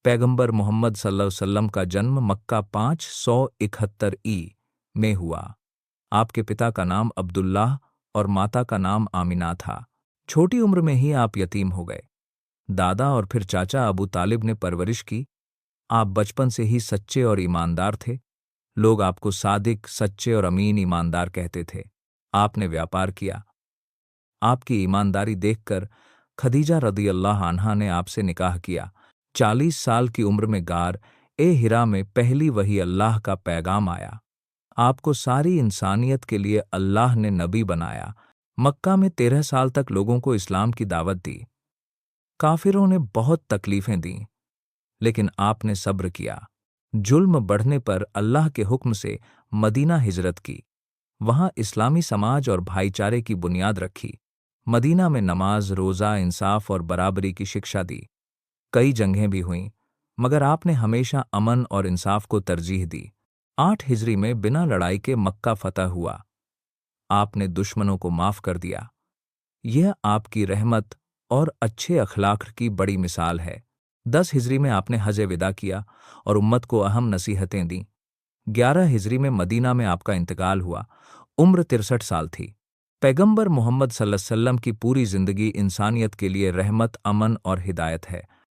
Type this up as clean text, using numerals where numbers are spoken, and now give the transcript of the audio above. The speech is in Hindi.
पैगंबर मोहम्मद सल्लल्लाहु अलैहि वसल्लम का जन्म मक्का 571 में हुआ। आपके पिता का नाम अब्दुल्लाह और माता का नाम आमिना था। छोटी उम्र में ही आप यतीम हो गए। दादा और फिर चाचा अबू तालिब ने परवरिश की। आप बचपन से ही सच्चे और ईमानदार थे। लोग आपको सादिक, सच्चे और अमीन ईमानदार कहते थे। आपने व्यापार किया। आपकी ईमानदारी देखकर खदीजा रदियल्लाहु अन्हा ने आपसे निकाह किया। 40 साल की उम्र में गार ए हिरा में पहली वही अल्लाह का पैगाम आया। आपको सारी इंसानियत के लिए अल्लाह ने नबी बनाया। मक्का में 13 साल तक लोगों को इस्लाम की दावत दी। काफिरों ने बहुत तकलीफें दी, लेकिन आपने सब्र किया। जुल्म बढ़ने पर अल्लाह के हुक्म से मदीना हिजरत की। वहां इस्लामी समाज और भाईचारे की बुनियाद रखी। मदीना में नमाज, रोज़ा, इंसाफ और बराबरी की शिक्षा दी। कई जंगें भी हुईं, मगर आपने हमेशा अमन और इंसाफ को तरजीह दी। 8 हिजरी में बिना लड़ाई के मक्का फतह हुआ। आपने दुश्मनों को माफ कर दिया। यह आपकी रहमत और अच्छे अखलाक की बड़ी मिसाल है। 10 हिजरी में आपने हज विदा किया और उम्मत को अहम नसीहतें दी। 11 हिजरी में मदीना में आपका इंतकाल हुआ। उम्र 63 साल थी। पैगंबर मोहम्मद सल्लल्लाहु अलैहि वसल्लम की पूरी जिंदगी इंसानियत के लिए रहमत, अमन और हिदायत है।